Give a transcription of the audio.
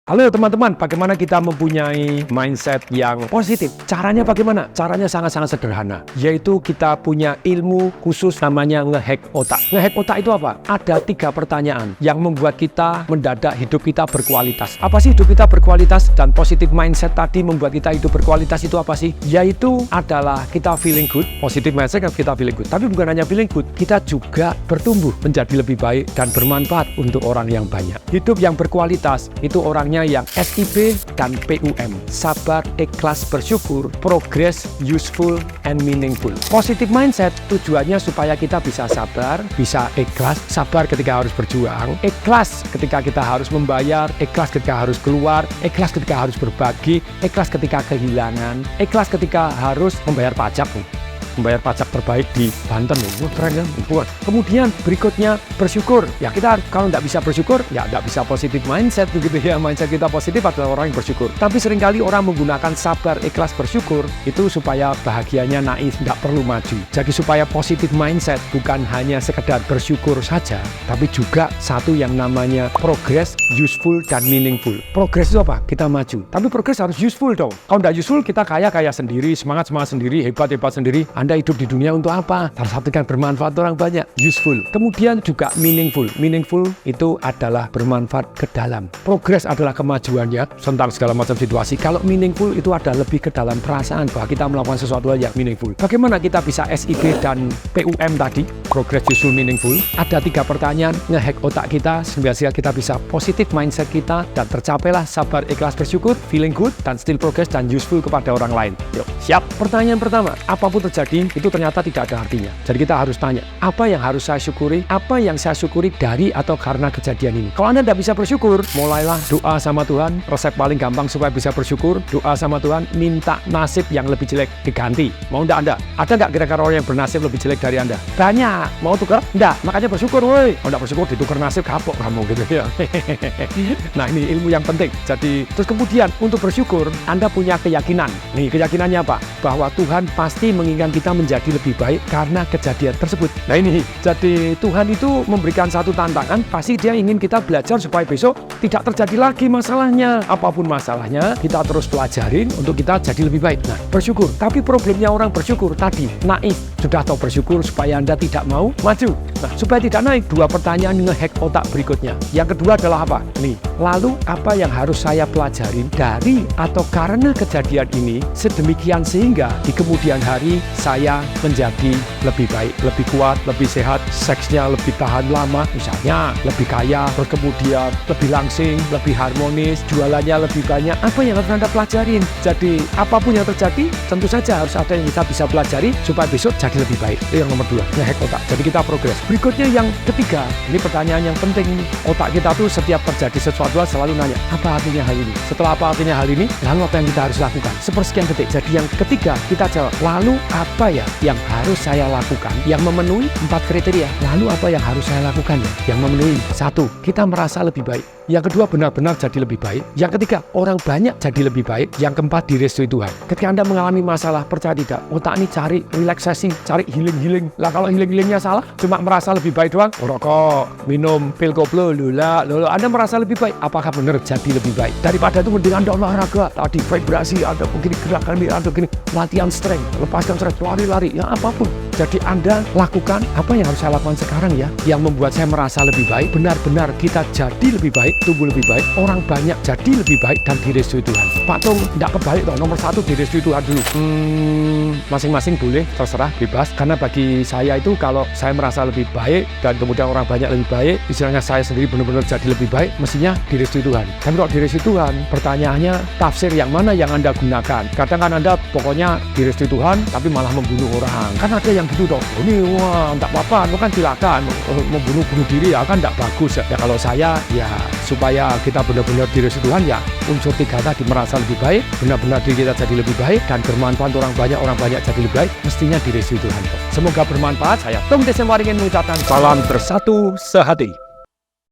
Halo teman-teman, bagaimana kita mempunyai mindset yang positif? Caranya bagaimana? Caranya sangat-sangat sederhana, yaitu kita punya ilmu khusus namanya ngehack otak. Ngehack otak itu apa? Ada 3 pertanyaan yang membuat kita mendadak hidup kita berkualitas. Apa sih hidup kita berkualitas? Dan positive mindset tadi membuat kita hidup berkualitas itu apa sih? Yaitu adalah kita feeling good. Positive mindset kita feeling good. Tapi bukan hanya feeling good, kita juga bertumbuh menjadi lebih baik dan bermanfaat untuk orang yang banyak. Hidup yang berkualitas itu orangnya yang SIP dan PUM, sabar, ikhlas, bersyukur, progress, useful, and meaningful. Positive mindset tujuannya supaya kita bisa sabar, bisa ikhlas, sabar ketika harus berjuang, ikhlas ketika kita harus membayar, ikhlas ketika harus keluar, ikhlas ketika harus berbagi, ikhlas ketika kehilangan, ikhlas ketika harus membayar pajak membayar pajak terbaik di Banten. Keren ya. Kemudian berikutnya bersyukur. Ya kita kalau nggak bisa bersyukur, ya nggak bisa positive mindset begitu ya. Mindset kita positif adalah orang yang bersyukur. Tapi seringkali orang menggunakan sabar, ikhlas, bersyukur itu supaya bahagianya naif, nggak perlu maju. Jadi supaya positive mindset bukan hanya sekedar bersyukur saja, tapi juga satu yang namanya progress, useful, dan meaningful. Progress itu apa? Kita maju. Tapi progress harus useful dong. Kalau nggak useful, kita kaya sendiri, semangat sendiri, hebat sendiri. Anda hidup di dunia untuk apa? Salah satu kan bermanfaat orang banyak. Useful. Kemudian juga meaningful. Meaningful itu adalah bermanfaat ke dalam. Progress adalah kemajuannya tentang segala macam situasi. Kalau meaningful itu ada lebih ke dalam perasaan bahwa kita melakukan sesuatu yang meaningful. Bagaimana kita bisa SIP dan PUM tadi? Progress, useful, meaningful. Ada 3 pertanyaan ngehack otak kita sehingga kita bisa positive mindset kita dan tercapailah sabar, ikhlas, bersyukur, feeling good, dan still progress dan useful kepada orang lain. Yuk, siap. Pertanyaan pertama, apapun terjadi itu ternyata tidak ada artinya. Jadi kita harus tanya, apa yang harus saya syukuri? Apa yang saya syukuri dari atau karena kejadian ini? Kalau Anda tidak bisa bersyukur, mulailah doa sama Tuhan. Resep paling gampang supaya bisa bersyukur, doa sama Tuhan, minta nasib yang lebih jelek diganti. Mau enggak Anda? Ada enggak kira-kira orang yang bernasib lebih jelek dari Anda? Banyak. Mau tukar? Enggak. Makanya bersyukur, woi. Kalau enggak bersyukur, ditukar nasib, kapok kamu gitu ya. Nah, ini ilmu yang penting. Jadi, terus kemudian untuk bersyukur, Anda punya keyakinan. Nih, keyakinannya apa? Bahwa Tuhan pasti menginginkan kita menjadi lebih baik karena kejadian tersebut. Nah ini, jadi Tuhan itu memberikan satu tantangan, pasti dia ingin kita belajar supaya besok tidak terjadi lagi masalahnya. Apapun masalahnya, kita terus pelajarin untuk kita jadi lebih baik. Nah, bersyukur. Tapi problemnya orang bersyukur tadi, naif. Sudah tahu bersyukur supaya Anda tidak mau maju. Nah, supaya tidak naik, 2 pertanyaan ngehack otak berikutnya. Yang kedua adalah apa? Nih, lalu apa yang harus saya pelajarin dari atau karena kejadian ini sedemikian sehingga di kemudian hari saya menjadi lebih baik, lebih kuat, lebih sehat, seksnya lebih tahan lama, misalnya lebih kaya, terus kemudian lebih langsing, lebih harmonis, jualannya lebih banyak. Apa yang harus Anda pelajarin? Jadi apapun yang terjadi, tentu saja harus ada yang kita bisa pelajari supaya besok jadi lebih baik. Itu yang nomor 2, ngehack otak. Jadi kita progres. Berikutnya yang ketiga, ini pertanyaan yang penting. Otak kita tuh setiap terjadi sesuatu selalu nanya, apa artinya hal ini? Setelah apa artinya hal ini, lalu apa yang kita harus lakukan? Sepersekian detik. Jadi yang ketiga, kita jawab, lalu apa ya yang harus saya lakukan yang memenuhi 4 kriteria? Lalu apa yang harus saya lakukan ya? Yang memenuhi 1, kita merasa lebih baik. Yang kedua, benar-benar jadi lebih baik. Yang ketiga, orang banyak jadi lebih baik. Yang keempat, direstui Tuhan. Ketika Anda mengalami masalah, percaya tidak, otak ini cari relaksasi, cari healing. Lah kalau healingnya salah, cuma merasa lebih baik doang, rokok, minum pil koplo, lula, Anda merasa lebih baik. Apakah benar jadi lebih baik? Daripada itu mending Anda olahraga, tadi vibrasi, ada begini gerakan, ada begini, latihan strength, lepaskan stres, lari-lari, ya apapun. Jadi Anda lakukan apa yang harus saya lakukan sekarang ya, yang membuat saya merasa lebih baik. Benar-benar kita jadi lebih baik, tumbuh lebih baik, orang banyak jadi lebih baik dan direstui Tuhan. Pak Tung, tidak kebalik toh, nomor 1 direstui Tuhan dulu. Masing-masing boleh, terserah, bebas. Karena bagi saya itu kalau saya merasa lebih baik dan kemudian orang banyak lebih baik, istilahnya saya sendiri benar-benar jadi lebih baik, mestinya direstui Tuhan. Tapi kalau direstui Tuhan, pertanyaannya tafsir yang mana yang Anda gunakan? Kadang kan Anda pokoknya direstui Tuhan tapi malah membunuh orang. Kan ada yang gitu dong, ini wah enggak apa-apa, kan silakan membunuh diri ya kan enggak bagus ya. Kalau saya ya supaya kita benar-benar direstui Tuhan ya unsur 3 tadi, merasa lebih baik, benar-benar diri kita jadi lebih baik dan bermanfaat orang banyak jadi lebih baik, mestinya direstui Tuhan. Semoga bermanfaat. Saya Tung Desem Waringin mengucapkan salam bersatu sehati.